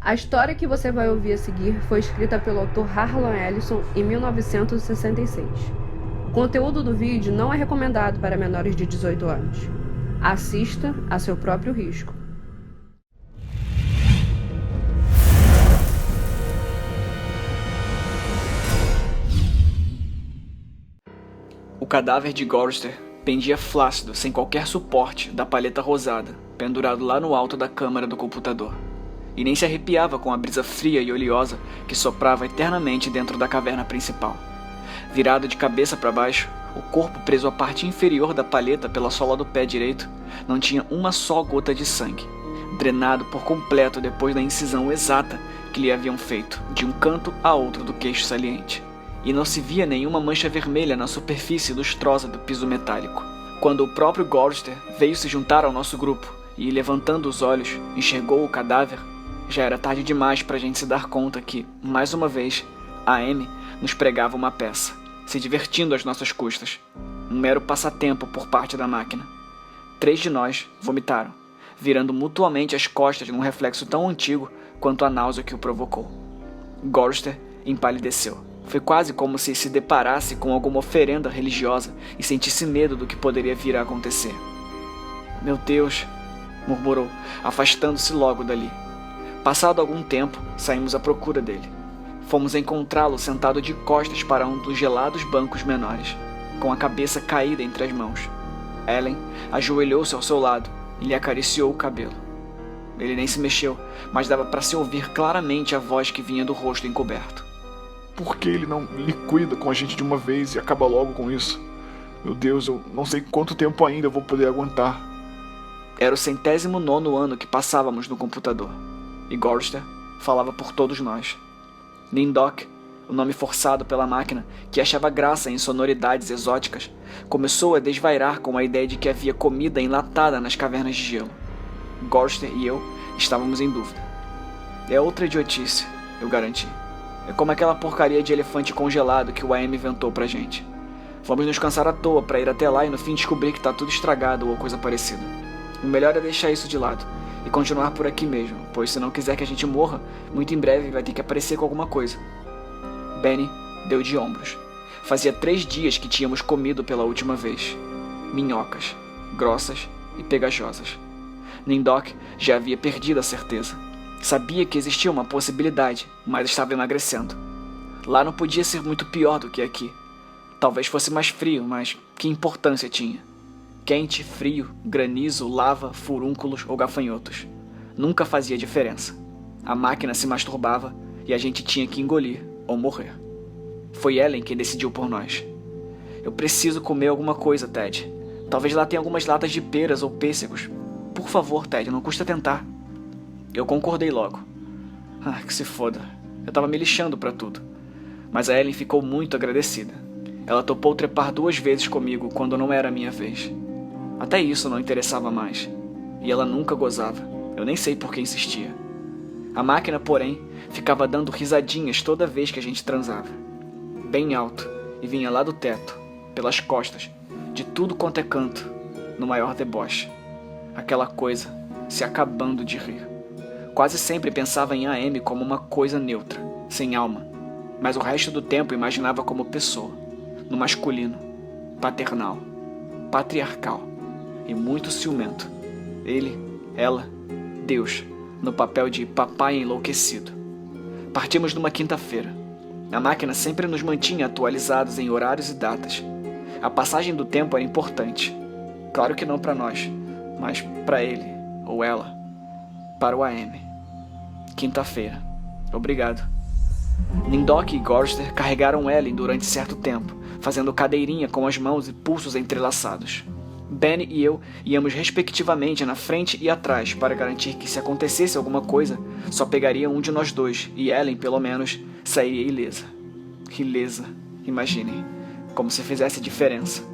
A história que você vai ouvir a seguir foi escrita pelo autor Harlan Ellison em 1966. O conteúdo do vídeo não é recomendado para menores de 18 anos. Assista a seu próprio risco. O cadáver de Gorrister pendia flácido, sem qualquer suporte, da palheta rosada, pendurado lá no alto da câmara do computador. E nem se arrepiava com a brisa fria e oleosa que soprava eternamente dentro da caverna principal. Virado de cabeça para baixo, o corpo preso à parte inferior da palheta pela sola do pé direito, não tinha uma só gota de sangue, drenado por completo depois da incisão exata que lhe haviam feito, de um canto a outro do queixo saliente. E não se via nenhuma mancha vermelha na superfície lustrosa do piso metálico. Quando o próprio Gorrister veio se juntar ao nosso grupo e, levantando os olhos, enxergou o cadáver, já era tarde demais para a gente se dar conta que, mais uma vez, a Amy nos pregava uma peça, se divertindo às nossas custas. Um mero passatempo por parte da máquina. 3 de nós vomitaram, virando mutuamente as costas num reflexo tão antigo quanto a náusea que o provocou. Gorrister empalideceu. Foi quase como se deparasse com alguma oferenda religiosa e sentisse medo do que poderia vir a acontecer. "Meu Deus", murmurou, afastando-se logo dali. Passado algum tempo, saímos à procura dele. Fomos encontrá-lo sentado de costas para um dos gelados bancos menores, com a cabeça caída entre as mãos. Ellen ajoelhou-se ao seu lado e lhe acariciou o cabelo. Ele nem se mexeu, mas dava para se ouvir claramente a voz que vinha do rosto encoberto. "Por que ele não liquida com a gente de uma vez e acaba logo com isso? Meu Deus, eu não sei quanto tempo ainda eu vou poder aguentar." Era o 109º ano que passávamos no computador, e Gorrister falava por todos nós. Nindok, o nome forçado pela máquina, que achava graça em sonoridades exóticas, começou a desvairar com a ideia de que havia comida enlatada nas cavernas de gelo. Gorrister e eu estávamos em dúvida. "É outra idiotice", eu garanti. "É como aquela porcaria de elefante congelado que o AM inventou pra gente. Vamos nos cansar à toa pra ir até lá e no fim descobrir que tá tudo estragado ou coisa parecida. O melhor é deixar isso de lado e continuar por aqui mesmo, pois se não quiser que a gente morra, muito em breve vai ter que aparecer com alguma coisa." Benny deu de ombros. Fazia 3 dias que tínhamos comido pela última vez. Minhocas, grossas e pegajosas. Nindok já havia perdido a certeza. Sabia que existia uma possibilidade, mas estava emagrecendo. Lá não podia ser muito pior do que aqui. Talvez fosse mais frio, mas que importância tinha? Quente, frio, granizo, lava, furúnculos ou gafanhotos. Nunca fazia diferença. A máquina se masturbava e a gente tinha que engolir ou morrer. Foi Ellen quem decidiu por nós. "Eu preciso comer alguma coisa, Ted. Talvez lá tenha algumas latas de peras ou pêssegos. Por favor, Ted, não custa tentar." Eu concordei logo. Que se foda. Eu tava me lixando pra tudo. Mas a Ellen ficou muito agradecida. Ela topou trepar 2 vezes comigo quando não era a minha vez. Até isso não interessava mais. E ela nunca gozava. Eu nem sei por que insistia. A máquina, porém, ficava dando risadinhas toda vez que a gente transava. Bem alto, e vinha lá do teto, pelas costas, de tudo quanto é canto, no maior deboche. Aquela coisa se acabando de rir. Quase sempre pensava em AM como uma coisa neutra, sem alma, mas o resto do tempo imaginava como pessoa, no masculino, paternal, patriarcal e muito ciumento. Ele, ela, Deus, no papel de papai enlouquecido. Partimos numa quinta-feira. A máquina sempre nos mantinha atualizados em horários e datas. A passagem do tempo era importante. Claro que não para nós, mas para ele, ou ela, para o AM. Quinta-feira. Obrigado. Nindok e Gorrister carregaram Ellen durante certo tempo, fazendo cadeirinha com as mãos e pulsos entrelaçados. Benny e eu íamos respectivamente na frente e atrás para garantir que se acontecesse alguma coisa, só pegaria um de nós dois e Ellen, pelo menos, sairia ilesa. Ilesa, imaginem, como se fizesse diferença.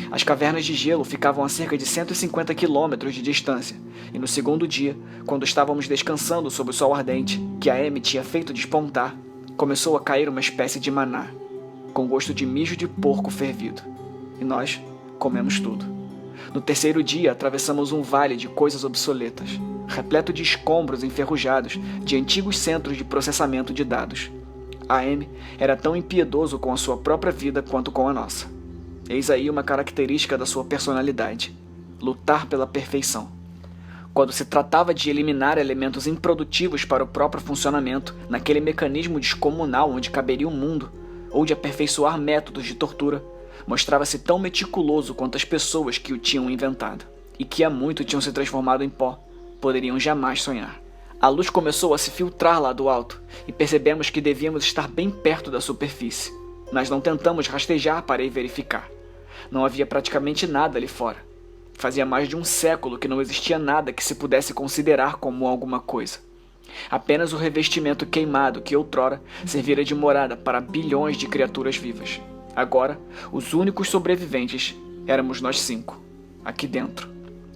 As cavernas de gelo ficavam a cerca de 150 quilômetros de distância, e no segundo dia, quando estávamos descansando sob o sol ardente, que a Amy tinha feito despontar, começou a cair uma espécie de maná, com gosto de mijo de porco fervido. E nós comemos tudo. No terceiro dia, atravessamos um vale de coisas obsoletas, repleto de escombros enferrujados de antigos centros de processamento de dados. AM era tão impiedoso com a sua própria vida quanto com a nossa. Eis aí uma característica da sua personalidade: lutar pela perfeição. Quando se tratava de eliminar elementos improdutivos para o próprio funcionamento, naquele mecanismo descomunal onde caberia o mundo, ou de aperfeiçoar métodos de tortura, mostrava-se tão meticuloso quanto as pessoas que o tinham inventado, e que há muito tinham se transformado em pó, poderiam jamais sonhar. A luz começou a se filtrar lá do alto, e percebemos que devíamos estar bem perto da superfície, mas não tentamos rastejar para ir verificar. Não havia praticamente nada ali fora. Fazia mais de um século que não existia nada que se pudesse considerar como alguma coisa. Apenas o revestimento queimado que outrora servira de morada para bilhões de criaturas vivas. Agora, os únicos sobreviventes éramos nós 5, aqui dentro,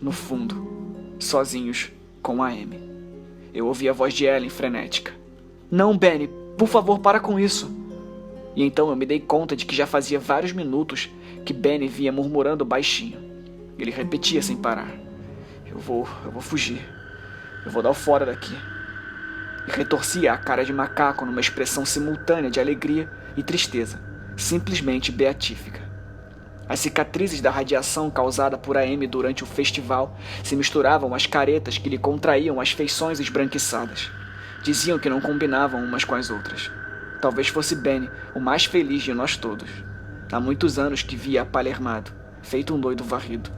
no fundo, sozinhos com a Amy. Eu ouvi a voz de Ellen frenética. "Não, Benny, por favor, para com isso." E então eu me dei conta de que já fazia vários minutos que Benny vinha murmurando baixinho. Ele repetia sem parar: Eu vou fugir. Eu vou dar o fora daqui." E retorcia a cara de macaco numa expressão simultânea de alegria e tristeza, simplesmente beatífica. As cicatrizes da radiação causada por Amy durante o festival se misturavam às caretas que lhe contraíam as feições esbranquiçadas. Diziam que não combinavam umas com as outras. Talvez fosse Benny o mais feliz de nós todos. Há muitos anos que via apalhermado, feito um doido varrido.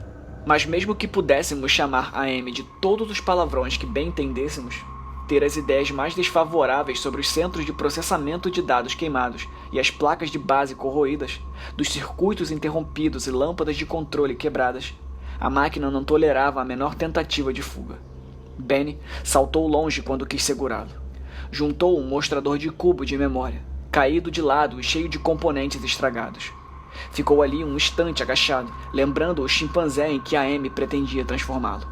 Mas mesmo que pudéssemos chamar a Amy de todos os palavrões que bem entendêssemos, ter as ideias mais desfavoráveis sobre os centros de processamento de dados queimados e as placas de base corroídas, dos circuitos interrompidos e lâmpadas de controle quebradas, a máquina não tolerava a menor tentativa de fuga. Benny saltou longe quando quis segurá-lo. Juntou um mostrador de cubo de memória, caído de lado e cheio de componentes estragados. Ficou ali um instante agachado, lembrando o chimpanzé em que a Amy pretendia transformá-lo.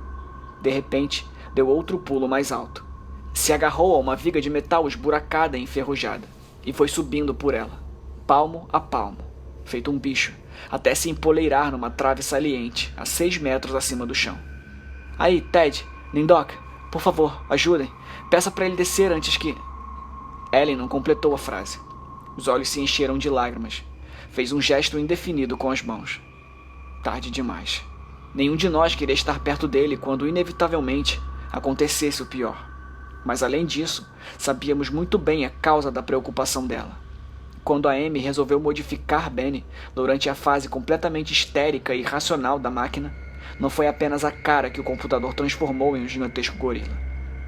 De repente, deu outro pulo mais alto. Se agarrou a uma viga de metal esburacada e enferrujada, e foi subindo por ela, palmo a palmo, feito um bicho, até se empoleirar numa trave saliente, a 6 metros acima do chão. "Aí, Ted, Nindok, por favor, ajudem. Peça para ele descer antes que..." Ellen não completou a frase. Os olhos se encheram de lágrimas. Fez um gesto indefinido com as mãos. Tarde demais. Nenhum de nós queria estar perto dele quando, inevitavelmente, acontecesse o pior. Mas, além disso, sabíamos muito bem a causa da preocupação dela. Quando a Amy resolveu modificar Benny durante a fase completamente histérica e irracional da máquina, não foi apenas a cara que o computador transformou em um gigantesco gorila.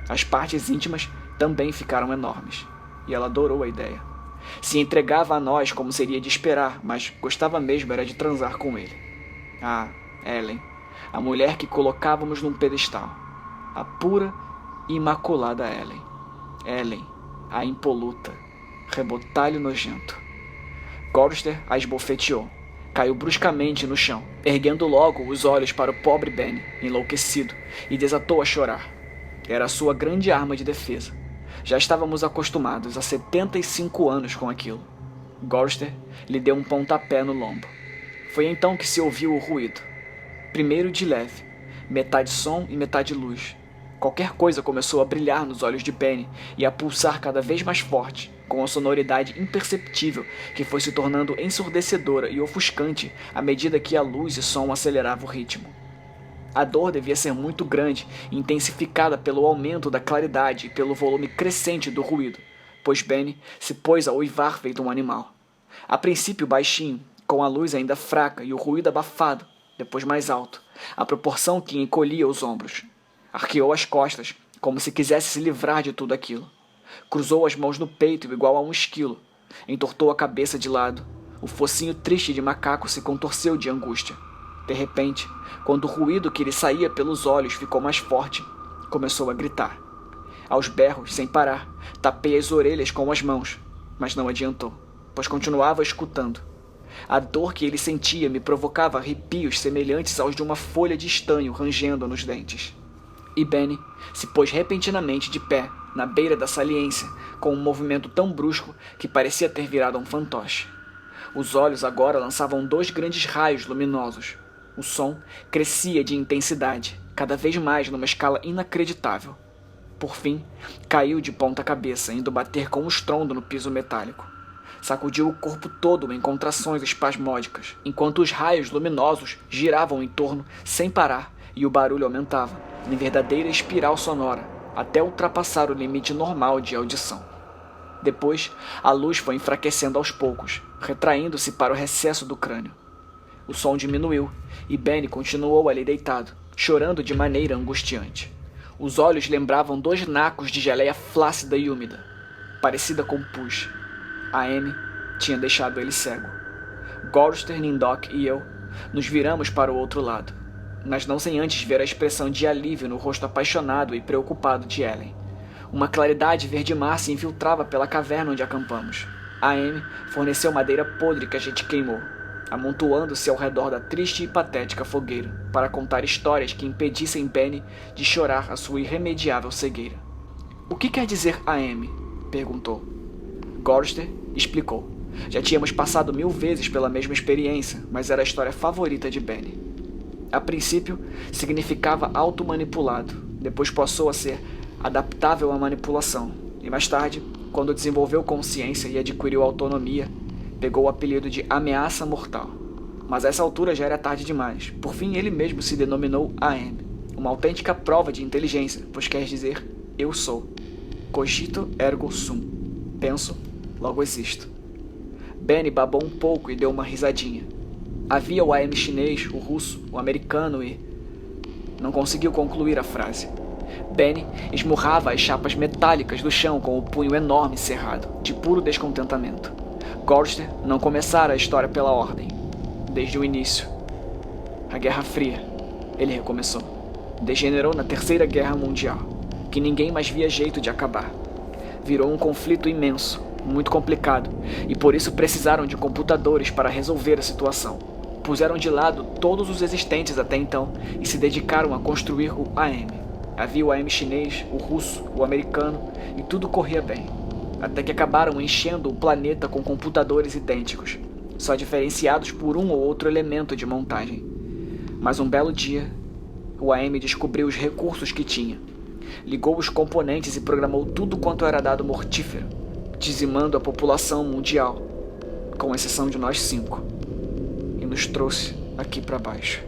As partes íntimas também ficaram enormes, e ela adorou a ideia. Se entregava a nós como seria de esperar, mas gostava mesmo era de transar com ele. Ah, Ellen, a mulher que colocávamos num pedestal. A pura e imaculada Ellen. Ellen, a impoluta, rebotalho nojento. Gorster a esbofeteou. Caiu bruscamente no chão, erguendo logo os olhos para o pobre Benny, enlouquecido, e desatou a chorar. Era a sua grande arma de defesa. Já estávamos acostumados há 75 anos com aquilo. Gorster lhe deu um pontapé no lombo. Foi então que se ouviu o ruído. Primeiro de leve, metade som e metade luz. Qualquer coisa começou a brilhar nos olhos de Benny e a pulsar cada vez mais forte, com uma sonoridade imperceptível que foi se tornando ensurdecedora e ofuscante à medida que a luz e som aceleravam o ritmo. A dor devia ser muito grande e intensificada pelo aumento da claridade e pelo volume crescente do ruído, pois Benny se pôs a uivar feito um animal. A princípio baixinho, com a luz ainda fraca e o ruído abafado, depois mais alto, à proporção que encolhia os ombros. Arqueou as costas, como se quisesse se livrar de tudo aquilo. Cruzou as mãos no peito igual a um esquilo. Entortou a cabeça de lado. O focinho triste de macaco se contorceu de angústia. De repente, quando o ruído que lhe saía pelos olhos ficou mais forte, começou a gritar. Aos berros, sem parar, tapei as orelhas com as mãos, mas não adiantou, pois continuava escutando. A dor que ele sentia me provocava arrepios semelhantes aos de uma folha de estanho rangendo nos dentes. E Benny se pôs repentinamente de pé, na beira da saliência, com um movimento tão brusco que parecia ter virado um fantoche. Os olhos agora lançavam 2 grandes raios luminosos. O som crescia de intensidade, cada vez mais numa escala inacreditável. Por fim, caiu de ponta cabeça, indo bater com um estrondo no piso metálico. Sacudiu o corpo todo em contrações espasmódicas, enquanto os raios luminosos giravam em torno sem parar e o barulho aumentava, em verdadeira espiral sonora, até ultrapassar o limite normal de audição. Depois, a luz foi enfraquecendo aos poucos, retraindo-se para o recesso do crânio. O som diminuiu e Benny continuou ali deitado, chorando de maneira angustiante. Os olhos lembravam 2 nacos de geleia flácida e úmida, parecida com pus. A Amy tinha deixado ele cego. Gorster, Nindok e eu nos viramos para o outro lado, mas não sem antes ver a expressão de alívio no rosto apaixonado e preocupado de Ellen. Uma claridade verde-mar se infiltrava pela caverna onde acampamos. A Amy forneceu madeira podre que a gente queimou, amontoando-se ao redor da triste e patética fogueira, para contar histórias que impedissem Benny de chorar a sua irremediável cegueira. "O que quer dizer a Amy?" perguntou. Gorster explicou. Já tínhamos passado 1000 vezes pela mesma experiência, mas era a história favorita de Benny. A princípio, significava auto-manipulado, depois passou a ser adaptável à manipulação, e mais tarde, quando desenvolveu consciência e adquiriu autonomia, pegou o apelido de ameaça mortal. Mas a essa altura já era tarde demais. Por fim, ele mesmo se denominou AM, uma autêntica prova de inteligência, pois quer dizer eu sou. Cogito ergo sum. Penso, logo existo. Benny babou um pouco e deu uma risadinha. Havia o AM chinês, o russo, o americano e... Não conseguiu concluir a frase. Benny esmurrava as chapas metálicas do chão com o punho enorme cerrado, de puro descontentamento. Gorster não começara a história pela ordem. Desde o início. A Guerra Fria, ele recomeçou, degenerou na Terceira Guerra Mundial, que ninguém mais via jeito de acabar. Virou um conflito imenso, muito complicado, e por isso precisaram de computadores para resolver a situação. Puseram de lado todos os existentes até então e se dedicaram a construir o AM. Havia o AM chinês, o russo, o americano, e tudo corria bem. Até que acabaram enchendo o planeta com computadores idênticos, só diferenciados por um ou outro elemento de montagem. Mas um belo dia, o AM descobriu os recursos que tinha. Ligou os componentes e programou tudo quanto era dado mortífero, dizimando a população mundial, com exceção de nós 5, e nos trouxe aqui para baixo.